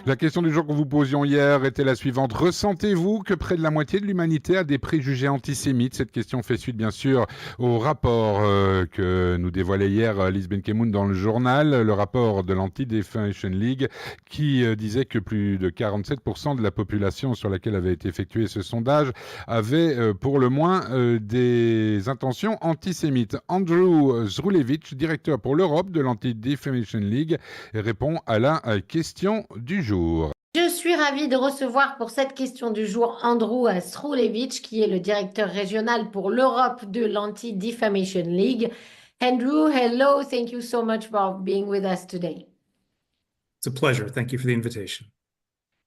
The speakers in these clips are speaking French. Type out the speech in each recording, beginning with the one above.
La question du jour que vous posions hier était la suivante. Ressentez-vous que près de la moitié de l'humanité a des préjugés antisémites? Cette question fait suite bien sûr au rapport que nous dévoilait hier Lise Benkemoun dans le journal, le rapport de l'Anti-Defamation League qui disait que plus de 47% de la population sur laquelle avait été effectué ce sondage avait pour le moins des intentions antisémites. Andrew Srulevitch, directeur pour l'Europe de l'Anti-Defamation League, répond à la question du jour. Je suis ravie de recevoir pour cette question du jour Andrew Srulevitch, qui est le directeur régional pour l'Europe de l'Anti-Defamation League. Andrew, hello, thank you so much for being with us today. It's a pleasure. Thank you for the invitation.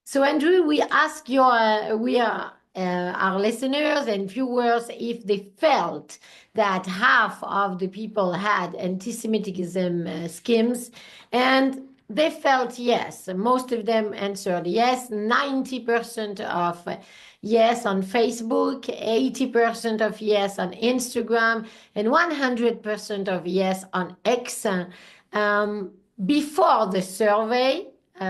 So, Andrew, we ask our listeners and viewers if they felt that half of the people had anti-Semitism schemes, and they felt yes. Most of them answered yes. 90% of yes on Facebook, 80% of yes on Instagram, and 100% of yes on X. Before the survey,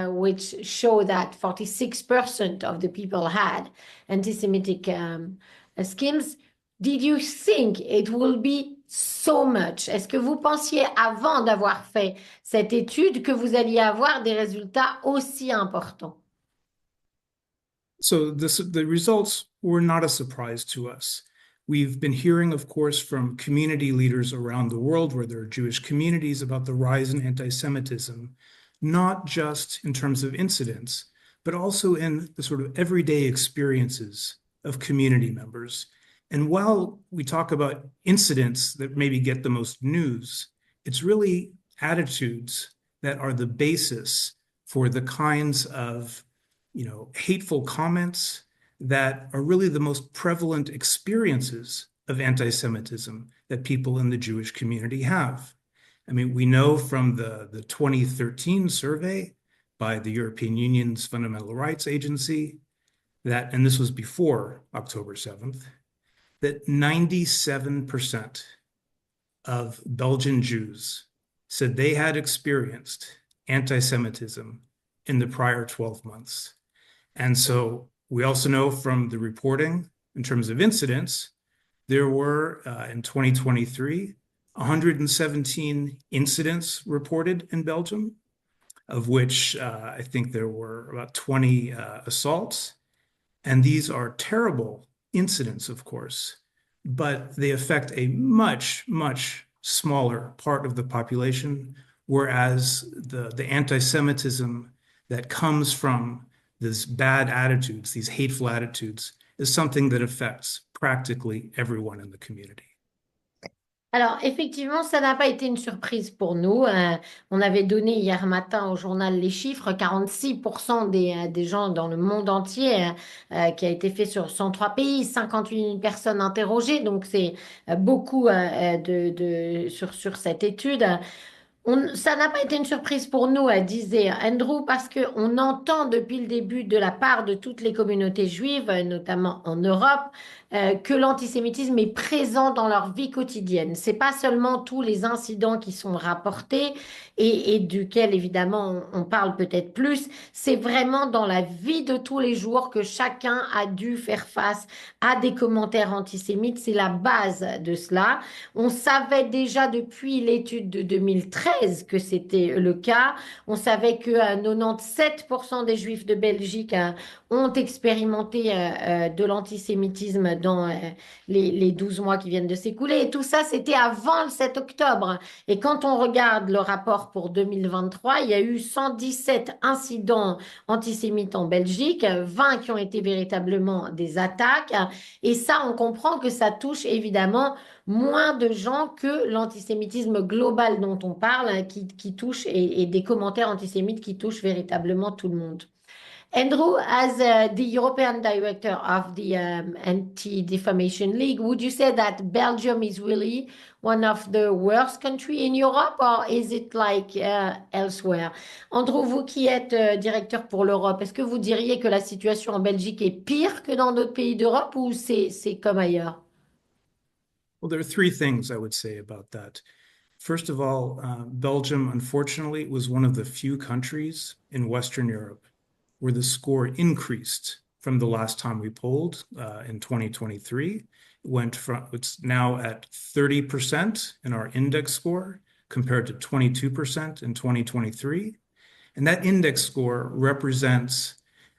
which show that 46% of the people had anti-Semitic schemes. Did you think it will be so much? Est-ce que vous pensiez avant d'avoir fait cette étude que vous alliez avoir des résultats aussi importants? So the results were not a surprise to us. We've been hearing, of course, from community leaders around the world where there are Jewish communities about the rise in anti-Semitism, not just in terms of incidents, but also in the sort of everyday experiences of community members. And while we talk about incidents that maybe get the most news, it's really attitudes that are the basis for the kinds of, hateful comments that are really the most prevalent experiences of anti-Semitism that people in the Jewish community have. I mean, we know from the 2013 survey by the European Union's Fundamental Rights Agency that, and this was before October 7th, that 97% of Belgian Jews said they had experienced anti-Semitism in the prior 12 months. And so we also know from the reporting in terms of incidents, there were in 2023, 117 incidents reported in Belgium, of which I think there were about 20 assaults. And these are terrible incidents, of course, but they affect a much, much smaller part of the population, whereas the anti-Semitism that comes from these bad attitudes, these hateful attitudes, is something that affects practically everyone in the community. Alors, effectivement, ça n'a pas été une surprise pour nous. On avait donné hier matin au journal les chiffres, 46% des gens dans le monde entier, qui a été fait sur 103 pays, 58 000 personnes interrogées, donc c'est beaucoup sur cette étude. Ça n'a pas été une surprise pour nous, disait Andrew, parce qu'on entend depuis le début de la part de toutes les communautés juives, notamment en Europe, que l'antisémitisme est présent dans leur vie quotidienne. C'est pas seulement tous les incidents qui sont rapportés et duquel évidemment on parle peut-être plus, c'est vraiment dans la vie de tous les jours que chacun a dû faire face à des commentaires antisémites. C'est la base de cela. On savait déjà depuis l'étude de 2013 que c'était le cas. On savait que 97% des Juifs de Belgique ont expérimenté de l'antisémitisme dans les 12 mois qui viennent de s'écouler. Et tout ça, c'était avant le 7 octobre. Et quand on regarde le rapport pour 2023, il y a eu 117 incidents antisémites en Belgique, 20 qui ont été véritablement des attaques. Et ça, on comprend que ça touche évidemment moins de gens que l'antisémitisme global dont on parle, qui touche, et des commentaires antisémites qui touchent véritablement tout le monde. Andrew, as the European director of the Anti-Defamation League, would you say that Belgium is really one of the worst countries in Europe, or is it like elsewhere? Andrew, vous qui êtes directeur pour l'Europe, est-ce que vous diriez que la situation en Belgique est pire que dans d'autres pays d'Europe, ou c'est comme ailleurs? Well, there are three things I would say about that. First of all, Belgium, unfortunately, was one of the few countries in Western Europe where the score increased from the last time we polled in 2023. It's now at 30% in our index score compared to 22% in 2023. And that index score represents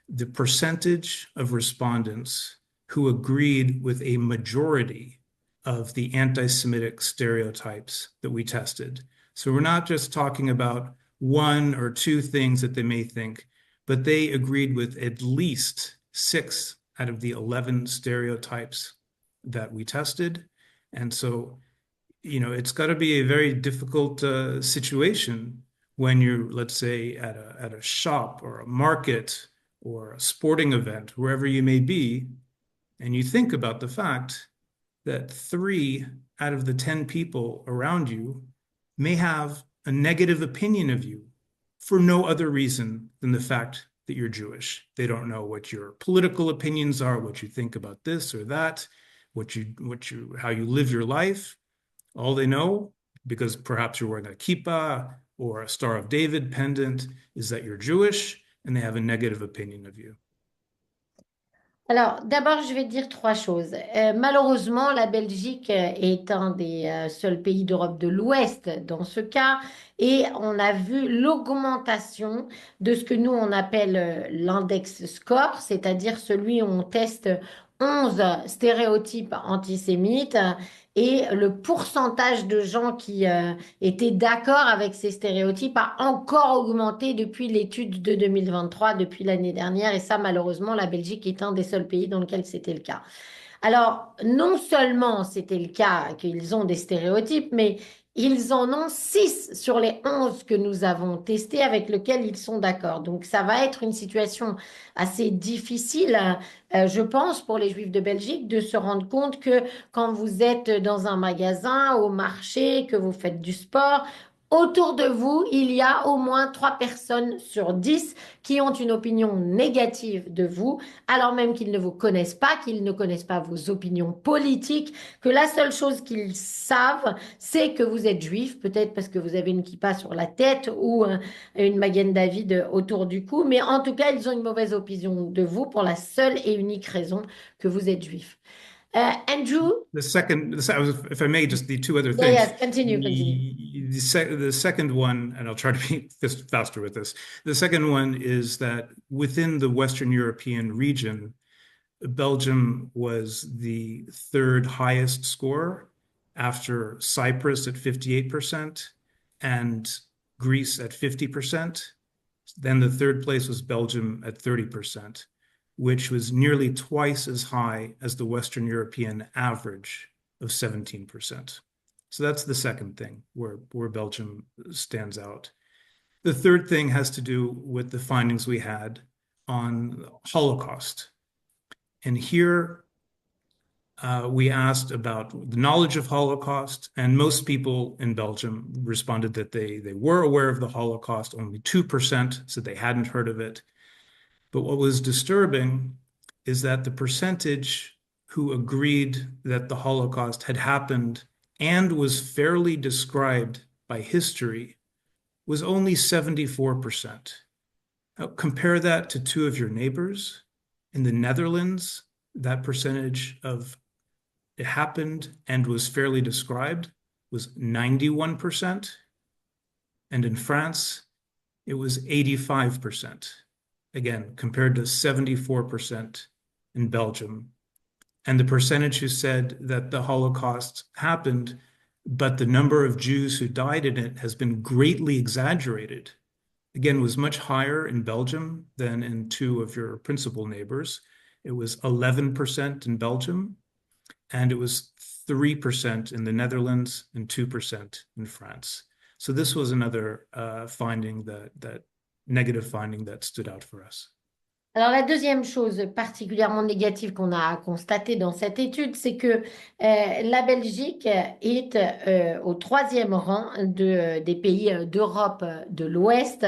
the percentage of respondents who agreed with a majority of the anti-Semitic stereotypes that we tested. So we're not just talking about one or two things that they may think, but they agreed with at least 6 out of the 11 stereotypes that we tested. And so, it's got to be a very difficult situation when you're, let's say, at a shop or a market or a sporting event, wherever you may be, and you think about the fact that 3 out of the 10 people around you may have a negative opinion of you for no other reason than the fact that you're Jewish. They don't know what your political opinions are, what you think about this or that, how you live your life. All they know, because perhaps you're wearing a kippah or a Star of David pendant, is that you're Jewish, and they have a negative opinion of you. Alors, d'abord, je vais dire 3 choses. Malheureusement, la Belgique est un des seuls pays d'Europe de l'Ouest dans ce cas, et on a vu l'augmentation de ce que nous, on appelle l'index score, c'est-à-dire celui où on teste 11 stéréotypes antisémites, et le pourcentage de gens qui étaient d'accord avec ces stéréotypes a encore augmenté depuis l'étude de 2023, depuis l'année dernière, et ça, malheureusement, la Belgique est un des seuls pays dans lequel c'était le cas. Alors, non seulement c'était le cas qu'ils ont des stéréotypes, mais ils en ont 6 sur les 11 que nous avons testés avec lesquels ils sont d'accord. Donc, ça va être une situation assez difficile, je pense, pour les Juifs de Belgique de se rendre compte que quand vous êtes dans un magasin, au marché, que vous faites du sport, autour de vous, il y a au moins 3 personnes sur 10 qui ont une opinion négative de vous, alors même qu'ils ne vous connaissent pas, qu'ils ne connaissent pas vos opinions politiques, que la seule chose qu'ils savent, c'est que vous êtes juif, peut-être parce que vous avez une kippa sur la tête ou une Magen David autour du cou, mais en tout cas, ils ont une mauvaise opinion de vous pour la seule et unique raison que vous êtes juif. Andrew? If I may, just the 2 other Yeah, things. yes, continue. The second one, and I'll try to be faster with this. The second one is that within the Western European region, Belgium was the 3rd highest score after Cyprus at 58% and Greece at 50%. Then the 3rd place was Belgium at 30%, which was nearly twice as high as the Western European average of 17%. So that's the second thing where Belgium stands out. The third thing has to do with the findings we had on Holocaust. And here we asked about the knowledge of Holocaust, and most people in Belgium responded that they were aware of the Holocaust. Only 2% said they hadn't heard of it. But what was disturbing is that the percentage who agreed that the Holocaust had happened and was fairly described by history was only 74%. Now, compare that to 2 of your neighbors. In the Netherlands, that percentage of it happened and was fairly described was 91%. And in France, it was 85%. Again, compared to 74% in Belgium. And the percentage who said that the Holocaust happened, but the number of Jews who died in it has been greatly exaggerated, again, was much higher in Belgium than in 2 of your principal neighbors. It was 11% in Belgium, and it was 3% in the Netherlands and 2% in France. So this was another finding that negative finding that stood out for us. Alors, la deuxième chose particulièrement négative qu'on a constatée dans cette étude, c'est que la Belgique est au troisième rang des pays d'Europe de l'Ouest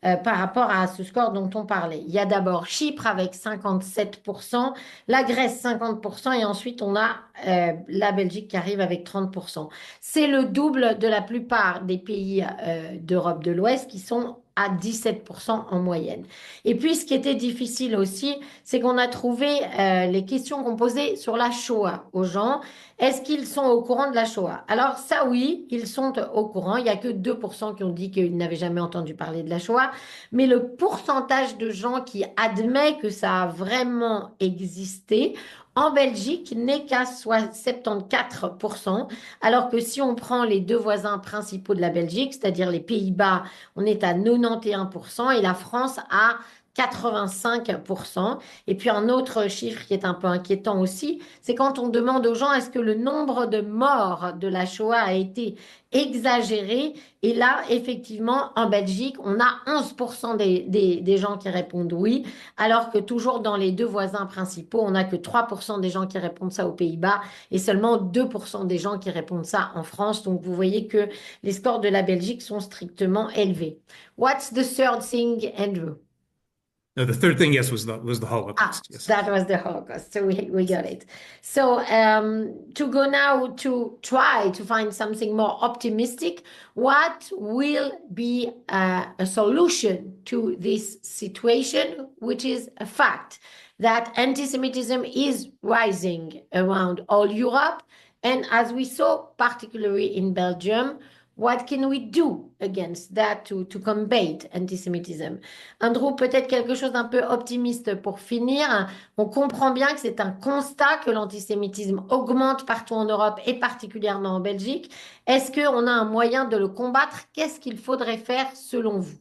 par rapport à ce score dont on parlait. Il y a d'abord Chypre avec 57%, la Grèce 50% et ensuite on a la Belgique qui arrive avec 30%. C'est le double de la plupart des pays d'Europe de l'Ouest qui sont à 17% en moyenne. Et puis, ce qui était difficile aussi, c'est qu'on a trouvé les questions qu'on posait sur la Shoah aux gens. Est-ce qu'ils sont au courant de la Shoah? Alors ça, oui, ils sont au courant. Il n'y a que 2% qui ont dit qu'ils n'avaient jamais entendu parler de la Shoah. Mais le pourcentage de gens qui admet que ça a vraiment existé en Belgique n'est qu'à 74%, alors que si on prend les deux voisins principaux de la Belgique, c'est-à-dire les Pays-Bas, on est à 91% et la France à 85%. Et puis un autre chiffre qui est un peu inquiétant aussi, c'est quand on demande aux gens est-ce que le nombre de morts de la Shoah a été exagéré. Et là, effectivement, en Belgique, on a 11% des gens qui répondent oui, alors que toujours dans les deux voisins principaux, on n'a que 3% des gens qui répondent ça aux Pays-Bas et seulement 2% des gens qui répondent ça en France. Donc vous voyez que les scores de la Belgique sont strictement élevés. What's the third thing, Andrew? No, the third thing, yes, was the Ah, Holocaust. Yes. that was the Holocaust. So we got it. So to go now to try to find something more optimistic, what will be a solution to this situation, which is a fact that anti-Semitism is rising around all Europe, and as we saw, particularly in Belgium, what can we do against that to combat anti-Semitism? Andrew, peut-être quelque chose d'un peu optimiste pour finir. On comprend bien que c'est un constat que l'antisémitisme augmente partout en Europe et particulièrement en Belgique. Est-ce qu'on a un moyen de le combattre? Qu'est-ce qu'il faudrait faire selon vous?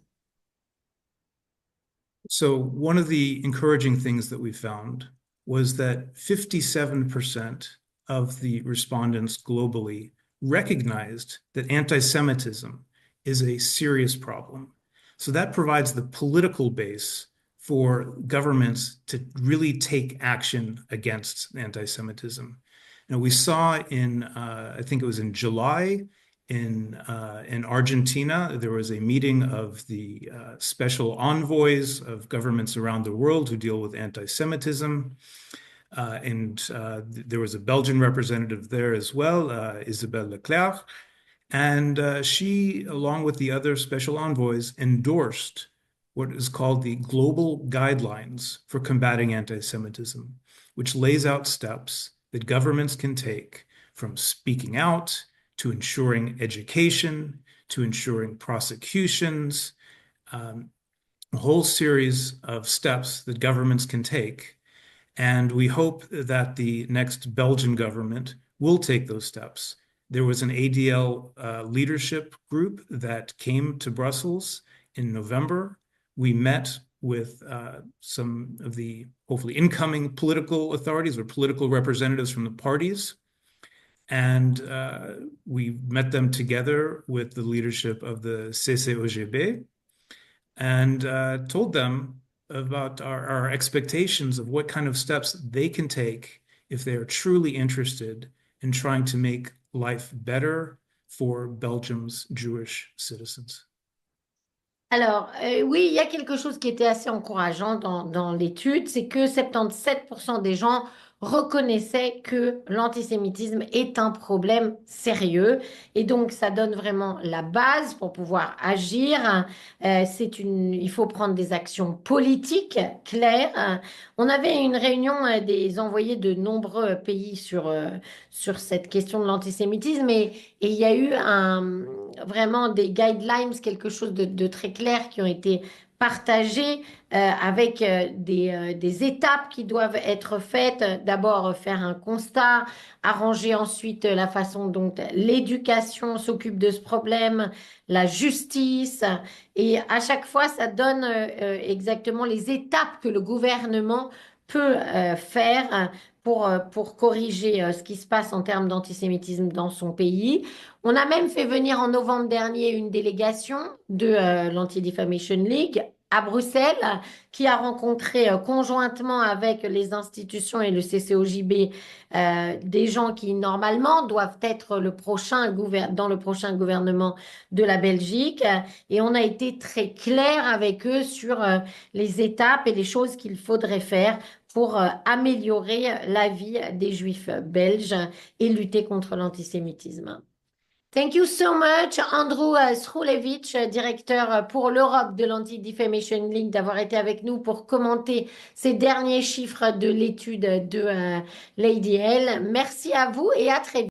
So one of the encouraging things that we found was that 57% of the respondents globally recognized that anti-Semitism is a serious problem. So that provides the political base for governments to really take action against anti-Semitism. Now, we saw I think it was in July, in Argentina, there was a meeting of the special envoys of governments around the world who deal with anti-Semitism. There was a Belgian representative there as well, Isabelle Leclerc. And she, along with the other special envoys, endorsed what is called the Global Guidelines for Combating Anti-Semitism, which lays out steps that governments can take from speaking out to ensuring education, to ensuring prosecutions, a whole series of steps that governments can take. And we hope that the next Belgian government will take those steps. There was an ADL leadership group that came to Brussels in November. We met with some of the hopefully incoming political authorities or political representatives from the parties. And we met them together with the leadership of the CCOGB and told them about our expectations of what kind of steps they can take if they are truly interested in trying to make life better for Belgium's Jewish citizens. Alors, oui, il y a quelque chose qui était assez encourageant dans l'étude, c'est que 77% des gens reconnaissaient que l'antisémitisme est un problème sérieux. Et donc, ça donne vraiment la base pour pouvoir agir. Il faut prendre des actions politiques claires. On avait une réunion des envoyés de nombreux pays sur cette question de l'antisémitisme et il y a eu vraiment des guidelines, quelque chose de très clair qui ont été partagés avec des étapes qui doivent être faites. D'abord, faire un constat, arranger ensuite la façon dont l'éducation s'occupe de ce problème, la justice. Et à chaque fois, ça donne exactement les étapes que le gouvernement peut faire pour corriger ce qui se passe en termes d'antisémitisme dans son pays. On a même fait venir en novembre dernier une délégation de l'Anti-Defamation League à Bruxelles, qui a rencontré conjointement avec les institutions et le CCOJB des gens qui normalement doivent être dans le prochain gouvernement de la Belgique. Et on a été très clair avec eux sur les étapes et les choses qu'il faudrait faire pour améliorer la vie des Juifs belges et lutter contre l'antisémitisme. Thank you so much, Andrew Srulevitch, directeur pour l'Europe de l'Anti-Defamation League, d'avoir été avec nous pour commenter ces derniers chiffres de l'étude de Lady L. Merci à vous et à très vite.